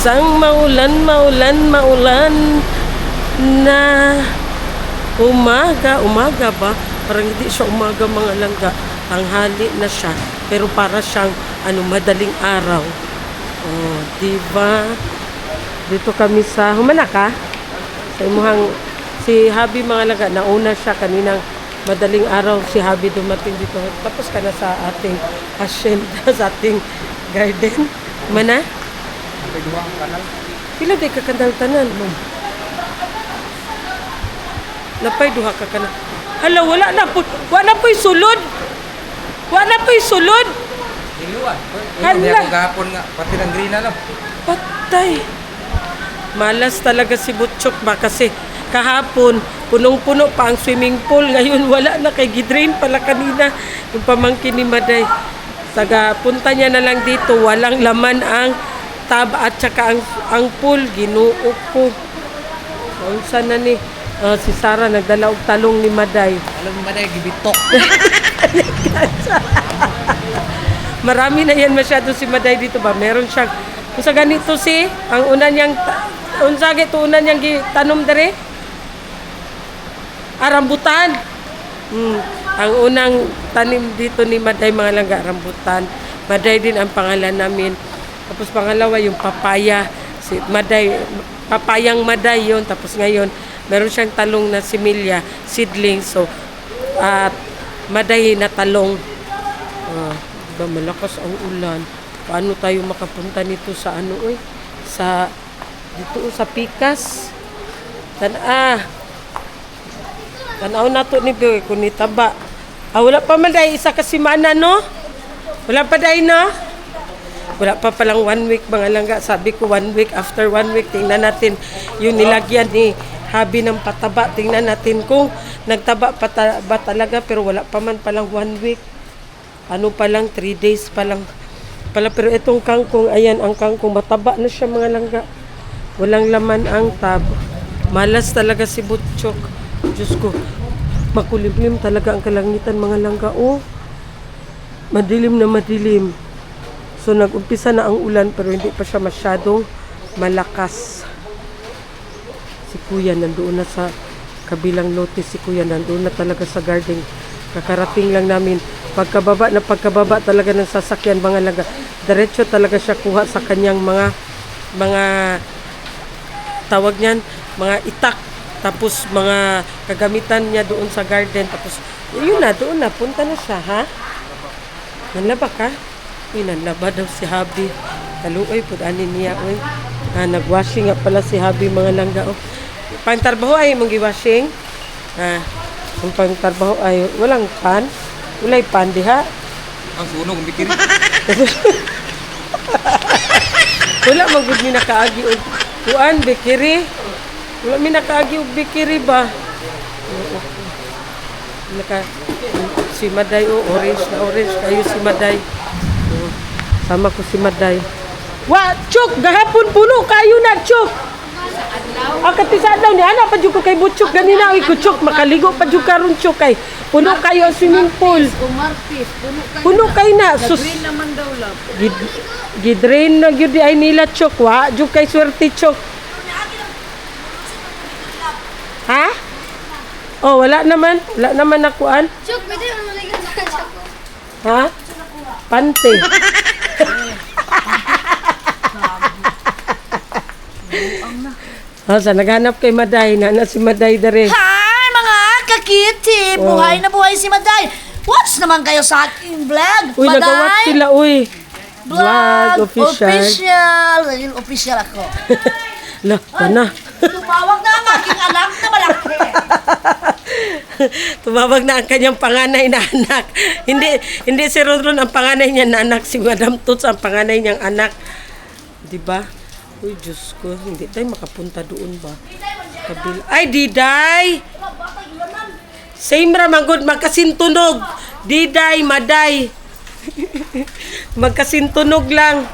Isang maulan na umaga ba? Parang hindi siya umaga mga langga. Tanghali na siya. Pero para siyang madaling araw. Oh, diba? Dito kami sa humana ka? Sa imuhang si Habi mga langga. Nauna siya kaninang madaling araw si Habi dumating dito. Tapos ka na sa ating hacienda, sa ating garden. Mana? Pila day kakandal tanan mo? Napay duha ka kanal. Hala, wala na po'y sulod. Iluan. Hala. Hindi ako gahapon nga. Pati ng green na lang. Patay. Malas talaga si Butchok ba kasi kahapon punong-puno pa ang swimming pool. Ngayon wala na, kay gidrain pala kanina yung pamangkin ni Maday. Saga punta niya na lang dito, walang laman ang tab at saka ang pool. Ginuo ko. Saan na ni si Sarah nagdala og talong ni Maday. Alam mo ba na gibitok? Marami na yan masyado si Maday dito ba? Meron siyang kung sa ganito ang una niyang una niyang tanom dere rambutan. Ang unang tanim dito ni Maday mga langga, rambutan. Maday din ang pangalan namin. Tapos pangalawa yung papaya. Si Maday, papayang Maday yon. Tapos ngayon, meron siyang talong na similya, seedling. So, at Maday na talong. Diba, malakas ang ulan. Paano tayo makapunta nito sa sa Pikas? Tanaw na to ni Bill, kung nitaba. Wala pa Maday, isa kasi mana, no? Wala pa day, no? Wala pa palang 1 week mga langga. Sabi ko 1 week, after 1 week, tingnan natin yung nilagyan ni Habi ng pataba. Tingnan natin kung nagtaba ba talaga, pero wala pa man palang 1 week. Pa lang, 3 days pa lang. Pero itong kangkong, ayan, ang kangkong, mataba na siya mga langga. Walang laman ang tab. Malas talaga si Butchok. Diyos ko, makulimlim talaga ang kalangitan mga langga. Madilim na madilim. So nag-umpisa na ang ulan pero hindi pa siya masyadong malakas. Si Kuya nandoon na sa kabilang lote. Si Kuya nandoon na talaga sa garden. Kakarating lang namin. Pagkababa talaga ng sasakyan mga langga. Diretso talaga siya kuha sa kanyang mga tawag niyan, mga itak. Tapos mga kagamitan niya doon sa garden. Tapos yun na, doon na. Punta na siya, ha? Nanlaba ka? Nanlaba daw si Habi. Kaluoy, pud-anin niya, oy. Nag-washing nga pala si Habi mga langga, oh. Pangtarbaho ay mong gi-washing. Ang pangtarbaho ay walang pan. Walay pan diha. Ang sunog, ang bikiri. Wala magud mi nakaagi og kuan bikiri. Wala mi nakaagi og bikiri ba? Si Maday, orange kayo si Maday. Sama ko si Maday. Chok, gahapon puno kayo na, Chok. Kati sa adlaw ni ana pa jud ko kay Butchok ganina oy ko, Chok, makaligo pa jud karon, Chok, kay puno kayo ang swimming pool. Puno kay na. Drain naman daw lang. Gidrain na gyud ay nila, Chok. Wa jud kay swerte, Chok. Ha? Wala naman nakuan. Chok, pwede mo naligan sa Chok. Ha? Pante. Sa naghanap kay Maday, na si Maday dere. Hi mga kakiti! Buhay na buhay si Maday! Watch naman kayo sa aking vlog! Uy, nagawat sila, uy. Vlog official. Official ako. Lah, na. Tumawag na ang aking anak na malaki. Tumawag na ang kanyang panganay na anak. Hindi si Ronron ang panganay niya na anak. Si Madam Toots ang panganay niyang anak. Diba? Uy, Diyos ko. Hindi tayo makapunta doon ba? Ay, Diday! Same ramagod, magkasintunog. Diday, Maday. Magkasintunog lang.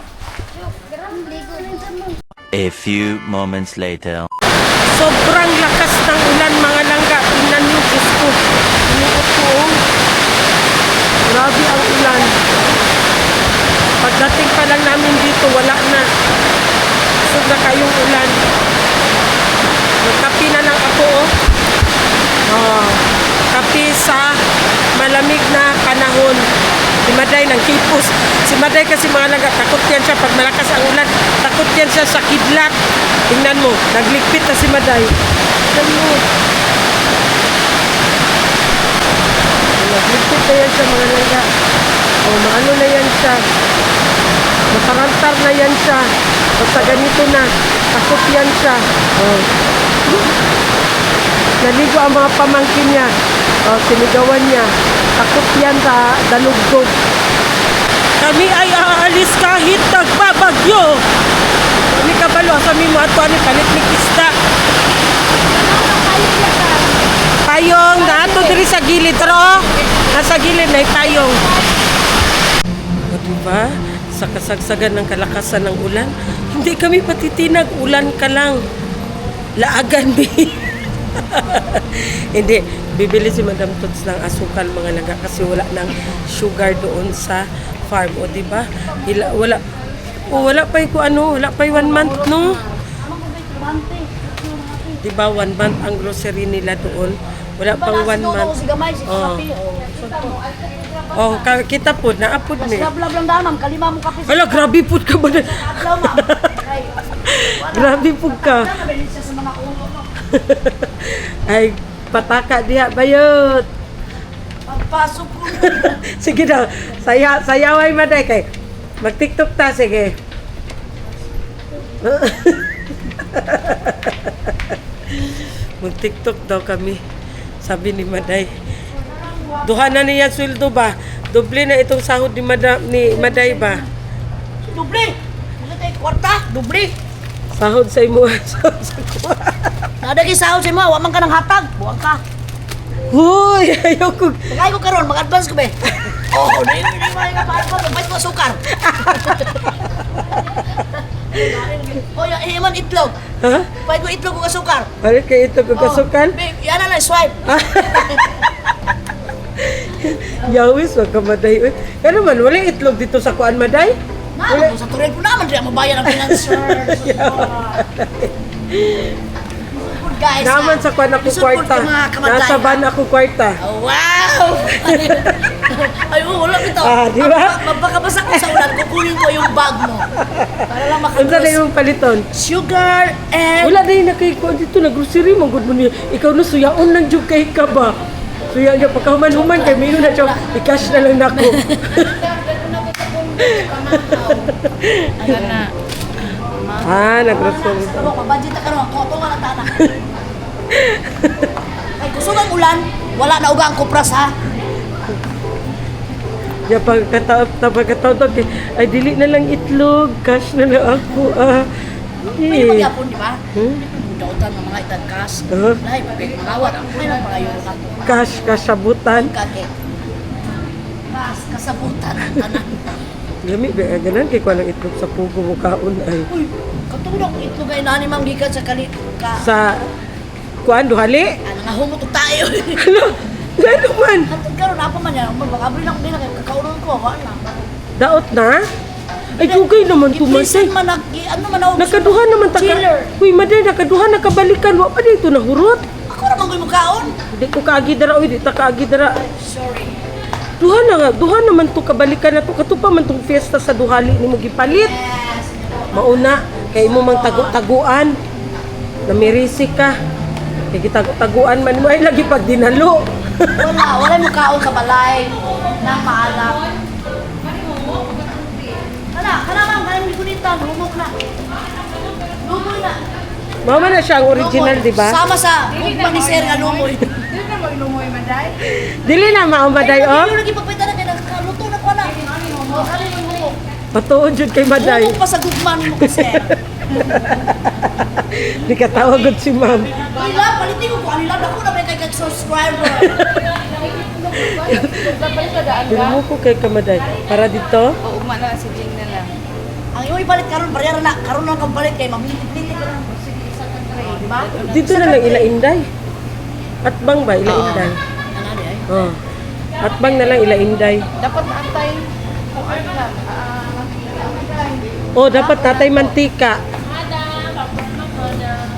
A few moments later. Sobrang lakas ng ulan mga langga. Tingnan niyo, Diyos ko. Inuot ko. Grabe ang ulan. Pagdating pa lang namin dito, wala na. So, na kayong ulan. Magkapi na lang ako, oh. Oh, kapi sa malamig na panahon. Si Maday ng kipos. Si Maday kasi mga langga, takot yan siya pag malakas ang ulan. Takot yan siya sa kidlat. Tingnan mo, nagligpit na si Maday. Tingnan mo. Nagligpit na yan siya mga langga. O, maano na yan siya. Makarantar na yan siya. Basta ganito na. Takot yan siya. O. Naligo ang mga pamangkin niya. O, sinigawan niya. Takot yan sa dalugdog. Kami ay aalis kahit nagbabagyo. Kami kabalo. Kami mo ato ni palit ni Kista. Payong na ato diri sa gilid. Pero nasa gilid na payong. O diba? Sa kasagsagan ng kalakasan ng ulan, hindi kami patitinag. Ulan ka lang. Laagan mi. Hindi, bibili si Madam Tots ng asukal mga langga kasi wala nang sugar doon sa farm, o di ba? Wala pa ko ano, wala pa 1 month no. Di ba 1 month ang grocery nila doon? Wala pang 1 month. Oh, kita po naapod ni. Sablab lang daan, ma'am. Kalima mo kape. Ala, grabe po ka ba? Adlaw, ma'am. Grabe po ka. Ay, pataka diha bayot. Pagpasok ko. Sige daw, sayaway Maday kay. Mag-TikTok ta, sige. Mag-TikTok daw kami. Sabi ni Maday. Duha na niya sweldo ba? Doble na itong sahod ni Maday ba? Doble. Ano tayo, kwarta? Doble. Sahod sa imo. Sahod sa kuha. Nadagi sahod sa mo, waman ka ng hatag. Buwang ka. Huy, ayoko. Tagay ko karon, mag-advance ko be. Oh, di mo nga pa magbayad ko sukar. Oh, iman itlog. Ha? Bayad ko itlog ko sukar. Balik kay ito kagasukan? Yan na lang, swipe. Yawis, wag ka Maday. Uy, ano man, wala itlog dito sa kuan Maday? Wala. Sa turel po naman, di mabayan ang financer. Guys, Naman sa kuan ako kwarta. Nasa van ako kwarta. Oh, wow! Ay, wala ito. Di ba? Magpakabasa ko sa ulan, kukunin ko yung bag mo. Para lang Unsa na makagros. yung paliton? Sugar and... Wala na yung nakikuha dito, nag-grocery, magod mo niya. Ikaw na suyaon lang dyan kay ka ba? Suya niya, pagkahuman-human, kay mayroon na siya, i-cash na lang na ako. Ayan na. Nag-grocery. Ako, mabudget na karoon. Ako, nga lang tana. Ay, gusto ng ulan, wala na ugang kupras, ha? Ya, pagkataon, ay dili na lang itlog, cash na lang ako. Pwede magyapon, di ba? Hmm? Dautan ng mga itag kas. Uh-huh. Lahat, pagkawat. May lang mga yun ka. Cash, kasabutan. Kake. Kas, kasabutan. Tanan. Lami, ganan kay kuha ng itlog sa pugo mo kaon ay. Uy, katulong itlog ay nani mang gikan sa kalit ka. Sa kuan duhali? Ano nga humot tayo. Ano? Gano man? Hatod karon apa man yan. Mag-abri lang din kay kakauron ko, wala. Daot na? Ay, dugay naman tumasay. Iprisan man ano man ako. Nakaduha naman Chiller. Uy, Maday, nakaduha nakabalikan. Wa pa dito nahurot. Ako ra man koy mukaon. Di ko kaagi dara, uy, di ta kaagi dara. Sorry. Duha naman to kabalikan na to. Katupa man tong fiesta sa duhali ni mo gipalit. Yes. Mauna, kay mo mang tagu-taguan. Namirisi ka. Kay gitagu-taguan man mo ay lagi pag dinalo. Wala mukaon sa balay nang maalam. Kana man kanang gikunita, lumok na. Lumoy na. Mama na siya ang original, di ba? Sama sa ugma ni Sir nga lumoy. Dili na maumaday, oh. Dili lagi papita na kay nakaluto na ko na. Oh, kani mo lumok. Patuon jud kay Maday. Lumok pa sa gugman mo ko Sir. Di ka tawagod si ma'am. Nila, palitin ko kung anila ako na may kay subscriber. Dili mo ko kay Kamaday. Para dito? Oo, umana si Jing na lang. Ang iyong ipalit karon barya na karon lang kang palit kay mamili-pili ka lang sige isa ka tray, di ba? Dito na lang Ilainday. Atbang ba Ilainday? Ano di ay? Oh. Atbang na lang Ilainday. Dapat atay kung ano lang. Oh, dapat tatay mantika.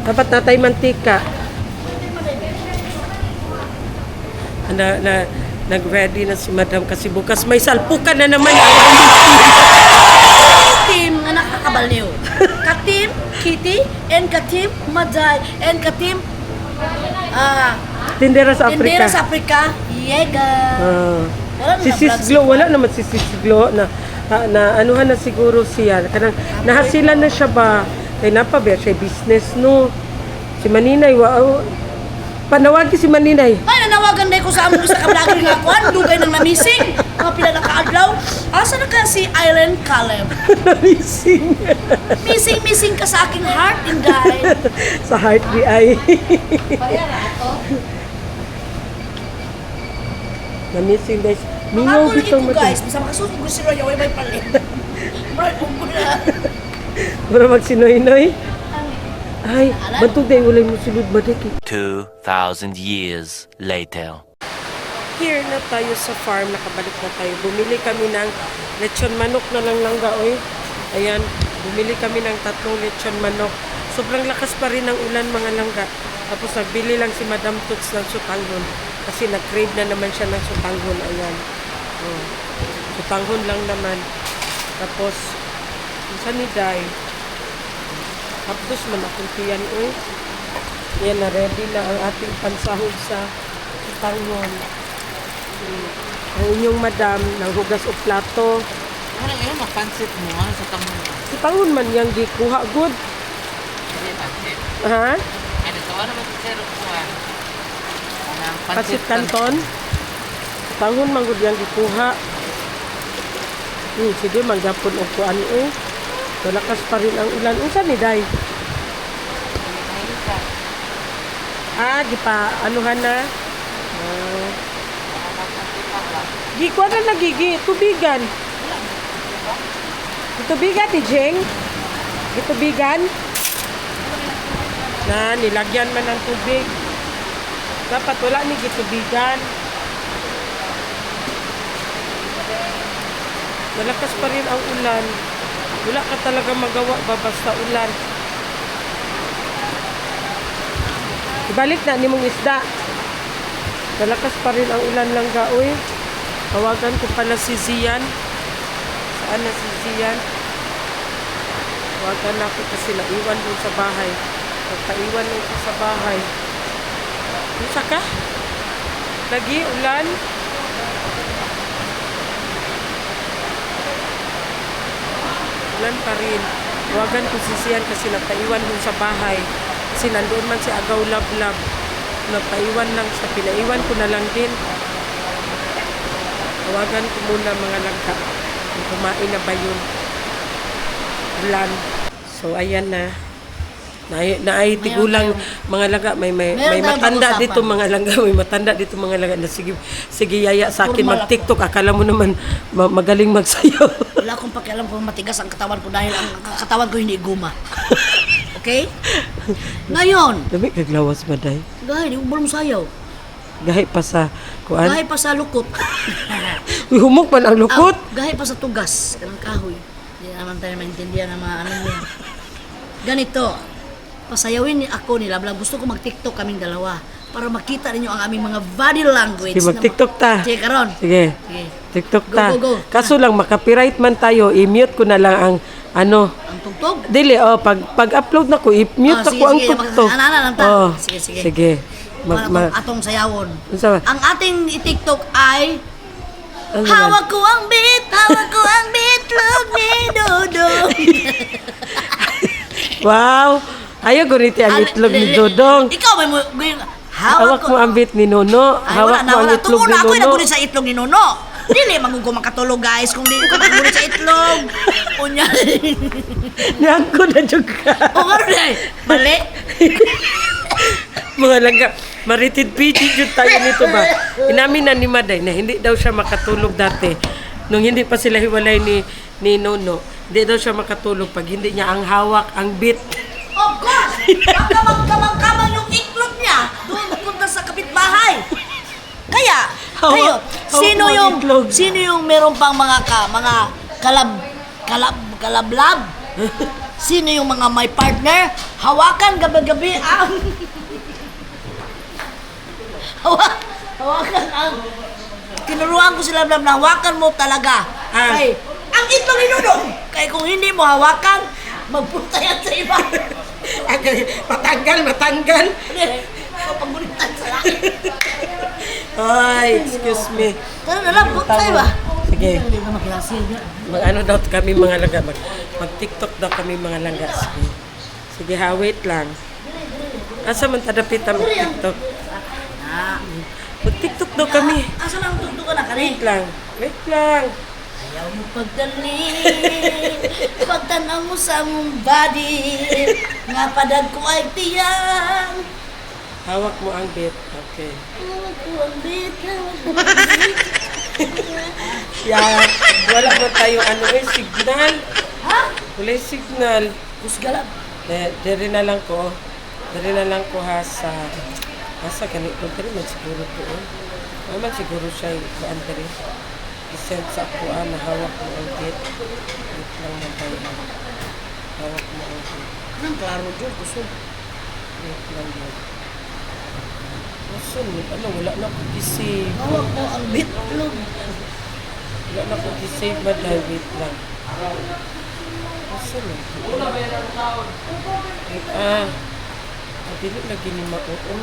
Dapat natay mantika. Nag-ready na si Madam kasi bukas may salpukan na naman. Team nga nakakabaliw. Ka-team Kitty and ka-team Maday and ka-team Tindera sa Africa. Tindera sa Africa. Yega. Wala Si na Sis vlogs. Glo, wala naman si Sis Glo na anuhan na siguro siya. Kanang nahasilan na siya ba? Kay napabiya siya business no. Si Maninay, panawagi si Maninay. Ay, nanawagan na ko sa among isa ka vlogger nga kuan, dugay nang na-missing. Mga pila na kaadlaw. Asa na ka si Island Caleb? Missing. Missing ka sa aking heart, Inday. Sa heart di ay. Na-missing guys. Mingaw Ako lagi dito ko mo. guys, bisa makasuot ko si Roya, way may palit. Bro, kumpuna. Para magsinoy-noy. Ay, bantog day walay mo sulod madiki. 2,000 years later. Here na tayo sa farm, nakabalik na tayo. Bumili kami ng lechon manok na lang oy. Ayan, bumili kami ng 3 lechon manok. Sobrang lakas pa rin ng ulan mga langga. Tapos nagbili lang si Madam Toots ng sutanghon. Kasi nag-crave na naman siya ng sutanghon. Ayan. Oh. Sutanghon lang naman. Tapos, saan ni Day? Tapos man akong tiyan, oy. Yan na, ready na ang ating pansahog sa sutanghon. Ang inyong madam, nanghugas o plato. Ano ngayon, mapansit mo ha, sa tamon mo. Si Pangon man yang gikuha good. Hindi, pansit. Ha? Ano, so ano ba sa zero ko ha? Pasit kanton. Si Pangon man gud yang gikuha. Sige, manggapon og kuan eh. Malakas pa rin ang ulan. Unsa ni Day? Gipa, anuhan na. Gikuha na nagigi, tubigan. Gitubigan ni Jeng. Gitubigan. Na, nilagyan man ng tubig. Dapat wala ni gitubigan. Malakas pa rin ang ulan. Wala ka talaga magawa ba basta ulan. Ibalik na ni mong isda. Malakas pa rin ang ulan lang gaoy. Tawagan ko pala si Zian. Saan na si Zian? Tawagan na ako kasi naiwan doon sa bahay. Nagpaiwan na ito sa bahay. Isa ka? Lagi ulan? Ulan pa rin. Tawagan ko si Zian kasi nagpaiwan doon sa bahay. Kasi nandoon man si Agaw Lab-Lab. Nagpaiwan lang siya. Pinaiwan ko na lang din. Tawagan ko muna mga langka. Kung kumain na ba yun? Ulan. So, ayan na. Naay tigulang mga langga. May matanda dito mga langga. May matanda dito mga langga. Na sige yaya sa akin mag-TikTok. Akala mo naman magaling magsayaw. Wala akong pakialam kung matigas ang katawan ko dahil ang katawan ko hindi guma. Okay? Ngayon, Dami kaglawas ba, Day? gahay, di ko mo sayaw. Gahi pa sa kuan. Gahay pa sa lukot. Uy, humok man ang lukot. Gahay pa sa tugas. Kanang kahoy. Hindi naman tayo maintindihan ng mga ano mo. Ganito. Pasayawin ako ni Lablag. Gusto ko mag-TikTok kaming dalawa para makita ninyo ang aming mga body language. Sige, mag-TikTok ta. Sige, karon. Sige. Sige. TikTok Go, ta. go, go. Kaso lang, makapiright man tayo, i-mute ko na lang ang ano. Ang tugtog. Dili, pag-upload na ko, i-mute Sige, ako ang sige. TikTok. Ana lang ta. Oh, Sige, sige. Sige. Atong sayawon. Unsa ba? Ang ating i-TikTok ay Ano hawak ko ang bitlog ni Dodong. Wow! Ayaw guniti ang itlog ni Dodong. Ikaw may mo Hawak mo ang bit ni Nono. Hawak mo ang itlog ni Ako Nono. nagunit sa itlog ni Nono. Dili magugo makatulog guys kung dili ko nagunit sa itlog. Unya. Yan ko na juga. O karon dai. Mali. Mga langga, marited PG yun tayo nito ba? Inamin na ni Maday na hindi daw siya makatulog dati. Nung hindi pa sila hiwalay ni Nono, hindi daw siya makatulog pag hindi niya ang hawak, ang bit. Of course. Kamang yung itlog niya doon punta sa kapitbahay. Kaya, kayo, hawak mo ang itlog. sino yung meron pang mga kalablab? Sino yung mga may partner? Hawakan gabi-gabi ang... hawakan ang... Tinuruan ko sila na hawakan mo talaga. Kay, ang itlog inunong. Kaya kung hindi mo hawakan, magpunta yan sa iba. Matanggal. Papagulitan sa langit. Ay, excuse me. Tara na lang, punta ba? Sige. Hindi ka makilasil niya. Mag-ano daw kami mga langga. Mag-TikTok daw kami mga langga. Sige. Sige ha, wait lang. Asa man tadapit ang TikTok? Mag-TikTok daw kami. Asa lang tugtog ka na kani? Wait lang. Ayaw mo pagdali, pagtanaw mo sa mong body, nga padag ko ay tiyang. Hawak mo ang bit. Okay. Hawak ko ang bit, hawak ko Yeah. Wala man tayong signal. Ha? Wala yung signal. Kusgalap. Dari na lang ko ha sa ganito. Dari man siguro po. Naman siguro siya kuan dari. I-send sa kuan na hawak mo ang bit. Wait lang man tayo. Hawak mo ang bit. Anong klaro dyan? Kusog. Wait lang yun. Wala na ko gisave. Hawak mo ang bit. Log. Wala na ko gisave ba dahil wait lang. Asan Dili lagi ni mauon.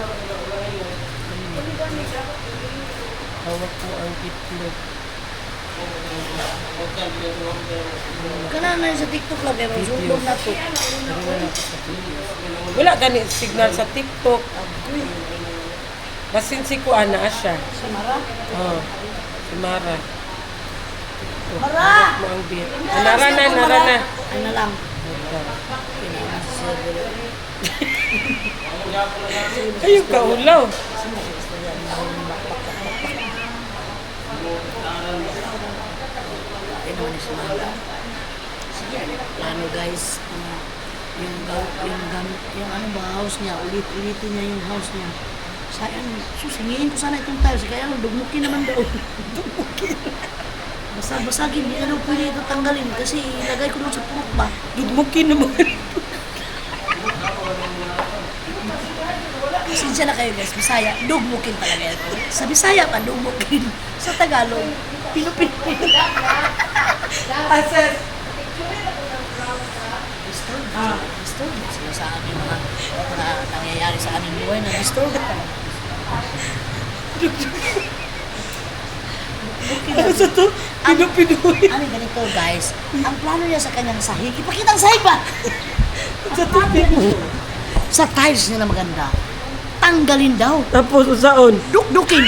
Hawak mo ang itlog. Kana na sa TikTok lang, pero sumbong na to. Wala gani signal sa TikTok. Basin si Kuan na siya. Si Mara? Oh, si Mara. Mara! Hawak mo ang bit. Nara na. Ay na lang. Ayun kaulaw. Ay naman ni si Mara. Sige, plano guys. Yung ano ba, house niya, ulit-ulitin niya yung house niya. Sayang, susingin ko sana itong tiles, kaya lang, dugmukin naman daw. Dugmukin. Basag-basagin, hindi na daw pwede ito tanggalin kasi ilagay ko lang sa purok ba. Dugmukin naman. Sinsya na kayo guys, Bisaya, dugmukin talaga yan. Sa Bisaya pa, dugmukin. Sa Tagalog, pinupin. Asas. Disturb. Sila sa akin mga nangyayari sa aming buhay na disturb. Ano sa to? Pinupinuhin. Ano ganito guys, ang plano niya sa kanyang sahig, ipakita ang sahig ba? Sa to, Sa tiles niya na maganda, tanggalin daw, tapos usaon. dukdukin,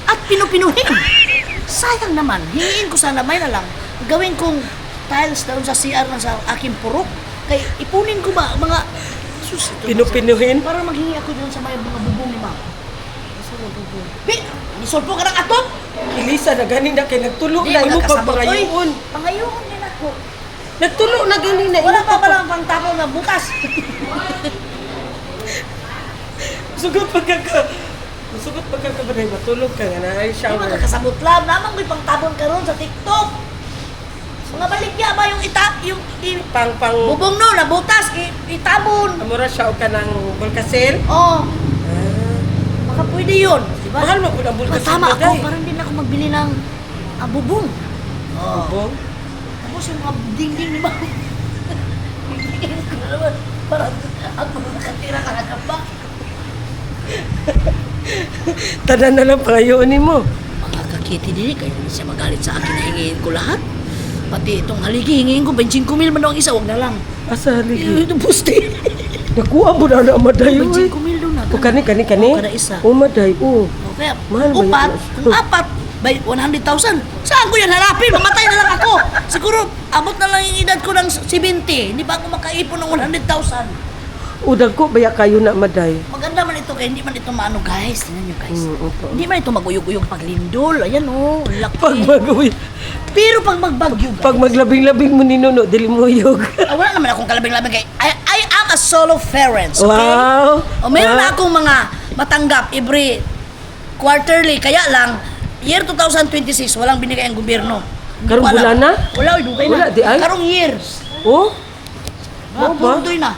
at pinupinuhin. Sayang naman, hingin ko sana may na lang, gawin kong tiles doon sa CR na sa aking purok, kay ipunin ko ba mga sus, ito, Pinupinuhin. para maghingi ako doon sa may mga bubong ni Ma. Nisulpo ka ng atot? Ilisa na ganin na kay nagtulo Di na imo magkakasabot, oy. pagpangayoon. Pangayoon din ako. Nagtulo na ganin na Wala pa palang pangtapaw na butas. Sugot pagkakabaday matulog ka nga na ay Di shower. magkakasabot lang. Namang may pangtabon ka ron sa TikTok. Mga baligya ba yung Pang bubong no, na butas, itabon. amura siya o ka ng bulkasil. Oh, baka pwede yun. Diba? Mahal mo po ng bulkasil. Tama ako, parang din ako magbili ng bubong. Oh. Bubong. Tapos yung mga dingding ni Ma'am. Parang ako nakatira ka na ba? Tada na lang pangayoon ni mo. Mga kakiti din, kaya hindi siya magalit sa akin na hingin ko lahat. Pati itong haligi, hingin ko 25 mil man daw ang isa, wag na lang. Asa haligi? Ito pusti. Nakuha mo na maday. 25 mil daw na. O kani. O, kada isa. O maday. O. Okay, Mahal ba upat, yun? ang apat, by 100,000. Saan ko yan harapin? Mamatay na lang ako. Siguro, abot na lang yung edad ko ng 70. Hindi pa ako makaipon ng 100,000. Udag ko baya kayo na maday. Maganda man ito, kaya hindi man ito maano guys. Tingnan nyo guys. Opo. Hindi man ito maguyog-uyog paglindol. Ayan oh, ang laki. Pag magawin. Pero pag magbagyo guys. Pag maglabing-labing mo ni Nuno, dili mo yog. Wala naman akong kalabing-labing kay I am a solo parent, okay? Wow. O meron na akong mga matanggap every quarterly, kaya lang year 2026 walang binigay ang gobyerno. Hindi Karong ko alam. bulan na? Wala, dugay Wala, na. di ay? Karong years. Oh? Mo ba? Tuloy na.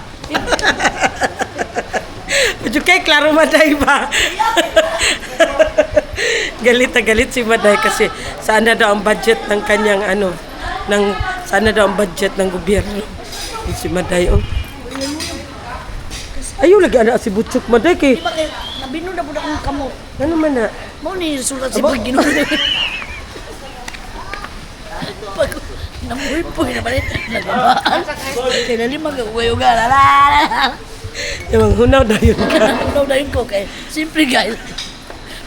Medyo kay klaro Maday ba? Galit na galit si Maday kasi saan na daw ang budget ng kanyang saan na daw ang budget ng gobyerno. Yung si Maday, oh. Ayaw lagi anak si Butchok Maday kay Di ba kay nabino na po na akong kamot. ano man na. Mo ni sulat si Pagino. Pag namuhi-puhi na balit. Nagabaan. Kaya nali mag-uwayo ga. Yung hunaw na yun ka. Unaw na yun ko kay siyempre guys.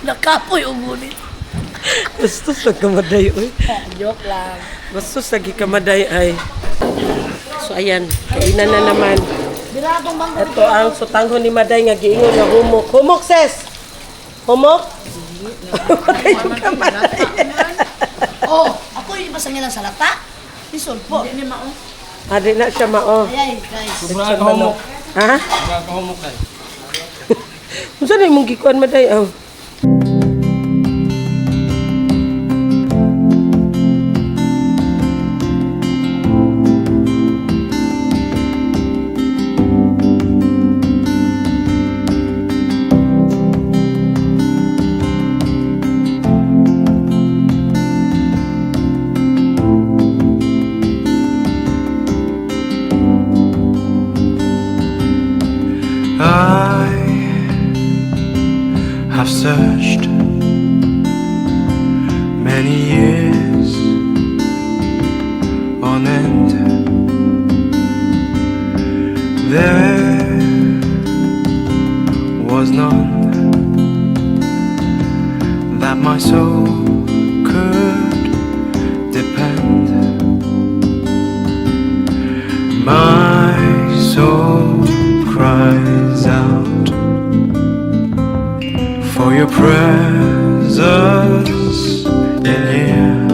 Nakapoy ang ngunit. Bastos na kamaday, oy. Joke lang. Bastos lagi kamaday ay. So ayan, kainan na naman. Biratong bangko. Ito ang sutanghon ni Maday nga giingon nga humok. Humok, sis! Humok? Patay yung kamaday. Oh, ako yung pasangin ng salata. Isol po. Hindi ni Mao. Adi na siya mao. Ayay, guys. Sobrang kahumok. Ha? Sobrang kahumok tayo. Kung saan na yung mong gikuan Maday? Oh. I have searched many years on end. There was none that my soul could depend. My soul cries out for your presence in here.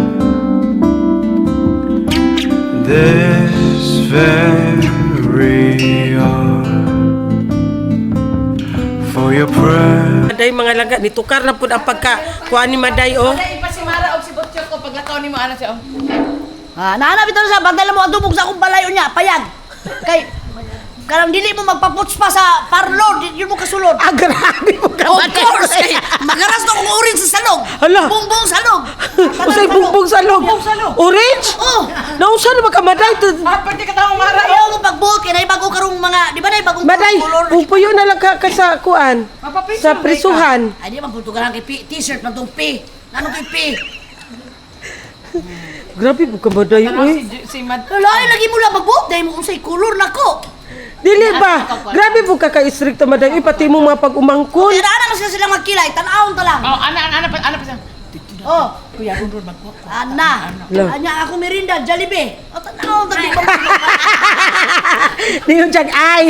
This very hour for your presence. Maday mga langga, nitukar na po ang pagkakuan ni Maday, oh. Wala ipasimara og si Butchok ko pag lakaw nimo ana siya. Ah, nahanap ito sa bantala mo adubog sa akong balayo niya, payag. Kay karang dili mo magpaputs pa sa parlor, yun mo kasulod. Ah, grabe mo Of course, kay magaras na akong orange sa salog. Hala. Bongbong salog. Usay bumbong salog. Orange? Oh. Nausa na ba ka Maday? Pwede ka tawang mara. Ayaw mo pagbuhot, kaya naibago karong mga, di ba naibagong Maday, color? pupuyo na lang ka sa kuan. Mapapiso, Sa prisuhan. Ay, di man putugaran kay t-shirt na itong P. Ano kay P? Grabe mo ka Maday, uy. Si Mad. Lalaki, lagi mo lang magbuhot. Dahil mo unsay color na ko. Dili ba? Grabe po ka ka-istrikto Maday. Uy, pati mo mga pag-umangkon. Kaya na sila silang magkilay, tanawon ta lang. Oh, ana pa siya. Oh, Kuya Rundor magko. ana. Lo. Anya ako merinda, Jollibee. O, tanawon ta. Di ba? Di yung tiyag ay.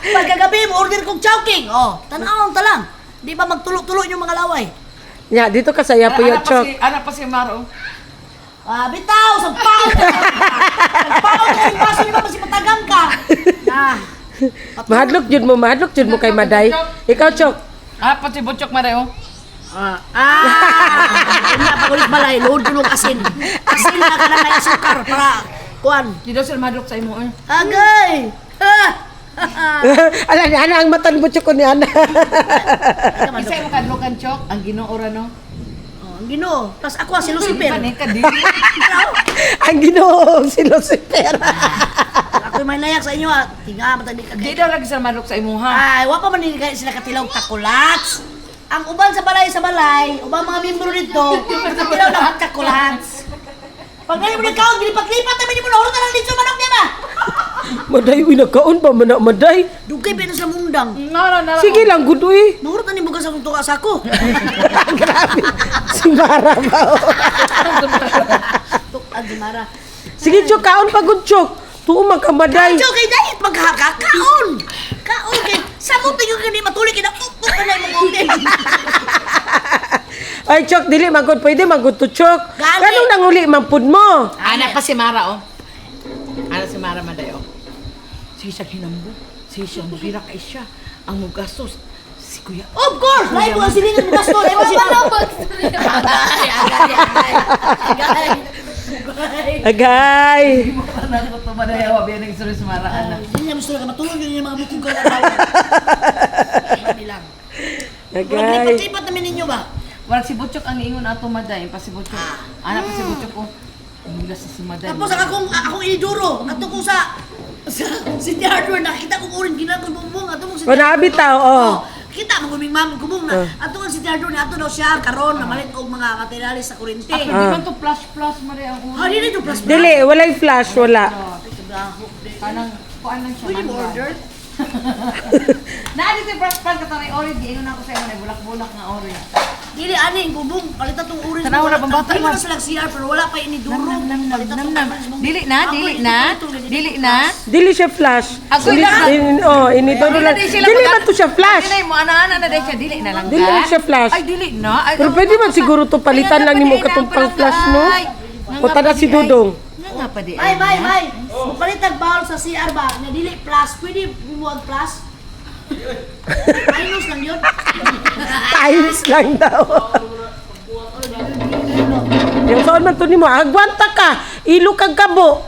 Pagkagabi mo, order kong chowking. Oh, tanawon ta lang. Di ba magtulo-tulo yung mga laway? Nya, dito ka sa Yapo Chok. Ana pa si Maro. Ah, bitaw, sagpaw! Sagpaw ko yung baso nyo naman si matagang ka. Ah, Mahadlok jud mo kay Maday. Ikaw Chok. Ah, pati Butchok Maray oh. Yun na, pag ulit balay, load yun ng asin. Asin na ka na may asukar para, kuan. Di daw sila madlok sa imo eh. Agay! Ala ni ana ang matan Butchok ko ni ana. Isa mo kadlokan Chok, ang Ginoo ra no. Oh, ang Ginoo. Tapos ako si Lucifer. Panik ka di. Ang Ginoo si Lucifer. Ako may nayak sa inyo, tinga matag di Di kagay. daw lagi sila madlok sa imo ha. Ay, wa pa man din kayo sila katilaw takulats. Ang uban sa balay, ubang mga membro dito, katilaw na takulats. Pag ngayon mo nagkaon, gilipat-lipat namin mo nahulog na lang dito manok niya ba? Maday uy nagkaon pa man na Maday. Dugay pa na sa mundang. Nara. Sige lang gud uy. Nahulog na ni bugas akong tuka sa ako. Grabe. Si Mara ba? Tukan si Mara. Sige Chok, kaon pa gud Chok. Tuo man ka Maday. Kaon kay dahil maghakakaon. Kaon kay samot tingin ka ni matuli kina ukok ka na yung mga Ay Chok, dili magud pwede magud to Chok. Gali. Kanong nanguli man pud mo? Ana pa si Mara oh. Ana si Mara Maday oh. Si siya hinambo. Si siya mubira kay siya. Ang mugastos si Kuya. Of course! Lahat mo ang silingan mo gasto. Lahat mo siya. Agay. Agay. Ano ko to ba na yawa biya ng isuri sumaraan na. Hindi niya gusto na matulog yun yung mga bukong ka. Bilang. Agay. Lipat-lipat namin ninyo ba? Warag si Butchok ang iingon ato maday, pa si Butchok. Anak pa si Butchok ko. Hula sa si maday. Tapos akong iniduro. Ato ko sa City Hardware, nakita ko orin, ginagol bumbong. Ato mong O naabitaw, oh. Kita mo guming mami kubong na. Ato ang City Hardware, ato daw siya karon na malit og mga materialis sa kuryente. Di man to plus mare ang ulo. Ah, dili to plus. Dili, walay flash, wala. Kanang kuan lang siya. Pwede mo order? Naa dito yung plus katong orange, ingon ako sa inyo bulak-bulak nga orange. Dili ani ang kubong, palitan tong orange. Tanaw na pambata Hindi mo man. na silang CR pero wala pa iniduro. Dili na. Dili siya flash. Ako lang. Inidoro lang. Dili man to siya flash. Dili mo ana na dai siya dili na lang. Dili man siya flash. Ay dili na. Ay, Pero pwede man siguro to palitan lang nimo katong pang flash, no? O tada si Dudong. Nga pa di. May. Palitag bawal sa CR ba? Na dili plus, pwede buwag plus. Minus lang yun. Tiles lang daw. Yung saan man to nimo, agwanta ka. Ilo kag kabo.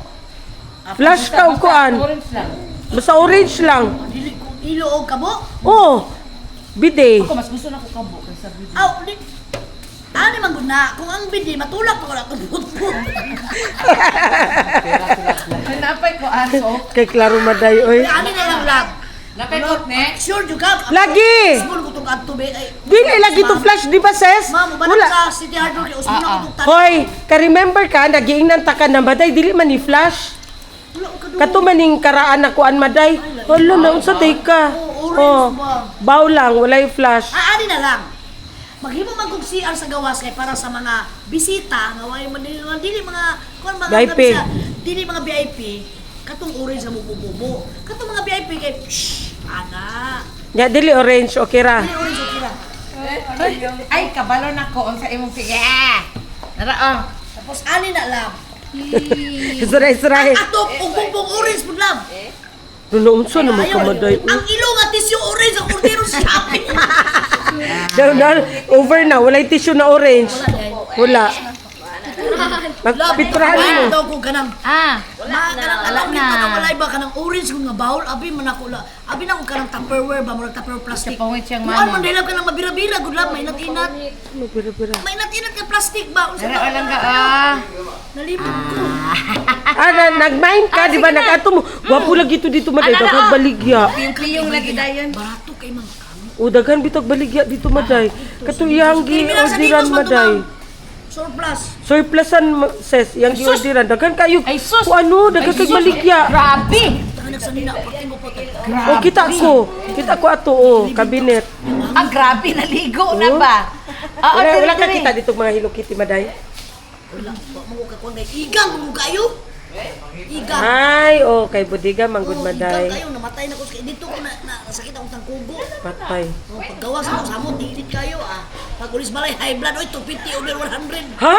Flash ka og kuan. Orange lang. Basta orange lang. Dili kung ilo o kabo. Oh. Bide. Ako mas gusto na ko kabo kaysa video. Aw, di. Ani man gud na, kung ang bidi matulak pa ko na tubot. Napay ko aso. Kay klaro maday oy. Ani na lang lag. Napay ko ne. Sure juga. Lagi. Siguro ko tong adto be ay. Dili lagi to flash, di ba ses? Ma'am, Wala. ubanag sa City Hardware kay usbon ako tong Hoy, ka-remember ka, nagiingnan ta ka na maday, dili man ni flash. Kato maning karaan na kuan maday. Hala na, unsa day ka? orange ba? Baw lang, walay flash. Ani na lang. Maghimo man kog CR sa gawas kay para sa mga bisita nga way man dili mga kon mga VIP. Dili mga VIP. Katong orange sa bubo-bubo. Katong mga VIP kay ana. Ya, dili orange, okay ra. Dili orange okay ra. Ay kabalo na ko unsa imong sige. Nara Tapos ani na lang. Suray-suray. Ato ug orange pud lang. Nuno, unsa naman ka maday? Ang ilong at tissue orange ang ordero sa shopping. Over na, walay tissue na orange. Wala. Magpitrahan mo. Daw ko kanang kanang alam na. na walay ba kanang orange kung nga bowl abi man ako la. Abi na ko kanang Tupperware ba murag Tupperware plastic. pangit siyang Kuan man dahil kanang mabira-bira gud lang mainat-inat. Magbira-bira. Mainat-inat ka plastic ba? Unsa Nara ba? lang ka Nalimot ko. Nag-mine ka, di ba? Nag-ato mo. Wapo lagi ito dito maday. Daghang baligya. Piyong lagi dayon. Barato kay mga O, daghan bitag baligya dito maday. Kato iyang gi-orderan maday. surplus. Surplusan, ses, iyang gi-orderan. Daghan kayo. Ay, sus! O ano, daghan kay baligya. Grabe. Taka nagsanina pati mo po. O, kita ko. Kita ko ato, o, kabinet. Grabe naligo na ba? Wala ka kita dito mga Hello Kitty maday. Wala mo ka kuan kay igang mo kayo. Igang. Ay, o, kay Budiga, manggod Igang maday. kayo namatay na ko dito ko na nasakit akong tangkubo. Patay. Paggawas ako sa amot, ilit kayo Pag ulis balay, high blood, oy, 250 over 100. Ha?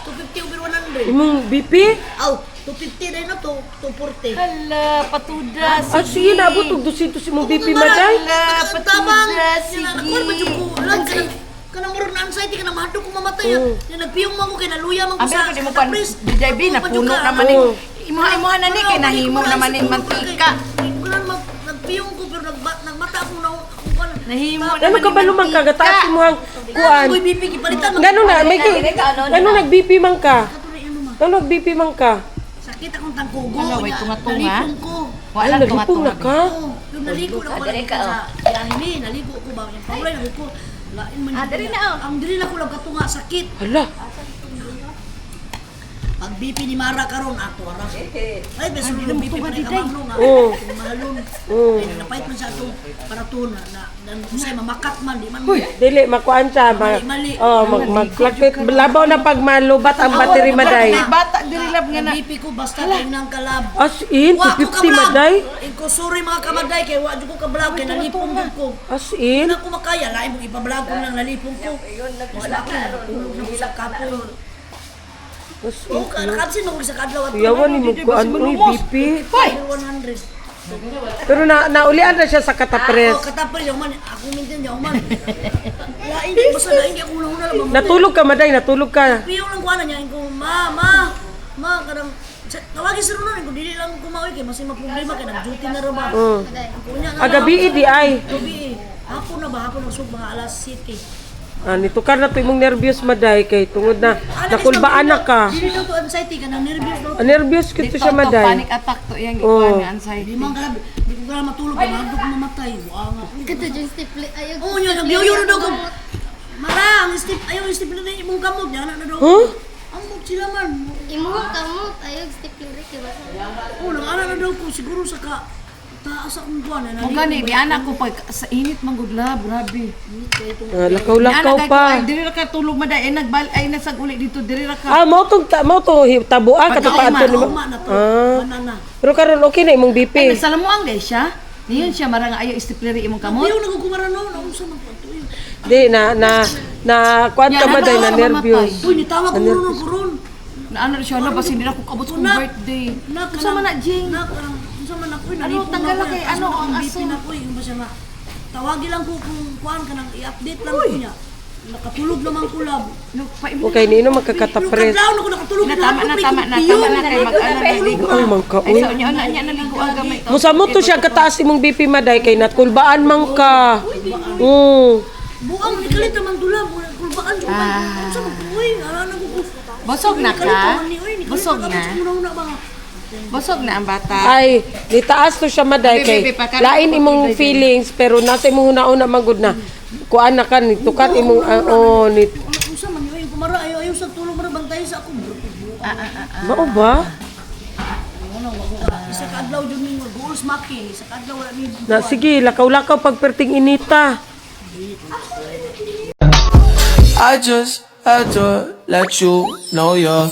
250 over 100. Imong BP? Aw, 250 rin no, 240. Hala, patuda. Ah, sige, naabot og 200 imong BP maday. Tabang, sige. nakuha ba yung kulang, kanang murong na anxiety, kanang mahado kong mamatay. Nagpiyong man ko, kay naluya man ko Abi sa ko di mo pan DJB na puno naman ni. Imuha na ni kay nahimo naman ni mantika. Nagpiyong ko, pero nagmata ako na Nahimo Ano ka ba lumang kagataas mo ang kuan? Uy, BP, kipalitan. Gano'n na, may gano'n nag-BP man ka? Ano Gano'n nag-BP man ka? Sakit akong tangkugo. Ano, may tunga-tunga? Nalipong ko. Wala Ay, nalipong na ka? Yung naligo na ko sa Yanni, naligo ko ba? Yung pangulay, naligo ko. Lain man. dali na, Ang dili na ko lang katunga, sakit. Hala, Pag BP ni Mara karon ato ara. Ay, beso ni BP pa rin kamamlo nga. Oo. Mahalon. Oo. Ay, napait man sa atong para to na usay mamakat man, di man. dili, makuan siya. Mali. Mag-fluctuate. Labaw na pag malubat ang battery maday. Bata diri lab nga na. BP ko basta kay nang kalab. As in, Wa ko 250 ka-vlog. maday? Ko sorry mga kamaday kay wa jud ko ka-vlog kay nalipong jud ko. As in? Hindi ko makaya, lain mong ipa-vlog ko lang nalipong ko. Wala ko, tulog na ko sa kapon. As in. O, nakapsin mo ko sa kadlaw at Yawan ni mo kuan mo BP. 100. Pero naulian na siya sa katapres. Ako, katapres, yung man, ako mintin, yung man. Lain, basta lain, kaya una-una lang mamatay. Natulog ka maday, natulog ka. Piyong lang kuha na niya, ko, ma, Ma, kadang tawagin sa Ronan kung dili lang kumaoy kay mas problema kay nag-duty na ra ba. Kunya nga. Gabi di ay. Gabi. Hapon na ba? Hapon usog mga alas 7. Nitukar na to imong nervyos maday kay tungod na nakulbaan na ka. Dili daw to anxiety ka nang nervous daw. Nervyos kito siya maday. Panic attack to yang Oh. ikuan ni anxiety. Di man ka di ko kala matulog ka magdo ko mamatay. Wa nga. Kata dyan stiple, ayaw. Oh, nya nagyoyo na daw ko. Mara, ang step ayaw step na imong kamot ya na daw. Huh? Ang sila man. Imuhang kamot, ayaw stiple rin. Diba? Oh, nang ana na daw ko siguro sa ka taas akong buwan na. Mo gani bi anak ko pag sa init man gud la, grabe. Lakaw-lakaw pa. Diri ra ka tulog maday ay nagbal ay nasag uli dito diri ra ka. Mo tong tabuan katapaan to nimo. Uma na to. Manana. Pero karon okay na imong Ay BP. nasalamuang day siya. Niyon siya marang ayaw istiplere imong kamot. Ayaw nagkukumara no, nausa man to. Di na kuan ka maday na nervyos. Uy, nitawag ko ron kuron. Na ano siya na basi nila ko kabot kong birthday. Unsa man na Jing? Unsa man ako Ano, tanggal lang kay ano ang aso? na ko yung basta nga. Tawagi lang ko kung kuan ka nang i-update lang ko niya. Nakatulog naman ko lab. No, paimo. Okay nino magkakatapres. Kadlaw na ko nakatulog Na tama na kay mag-ana na ligo. Ay mangka Ay uy. sa nya na nya naligo ang gamay to. Musamo to siya kataas imong BP maday kay natkulbaan man ka. Buang ikalit naman tulab, kulbaan ko. Unsa man ko uy, ana na ko. Busog na ka? Busog na? Busog na ang bata. Ay, nitaas to siya maday kay Baby, pagkaroon lain ko imong kulay feelings pero nasa imong una magud na. Kuan na ka nitukan imong ni Unsa man yun, kumara ayaw sa tulog mara bantay sa ako. mao ba? Isa ka adlaw jud ning goals maki, isa ka adlaw wala ni. Na sige, lakaw-lakaw pagperting inita. I just had to let you know you're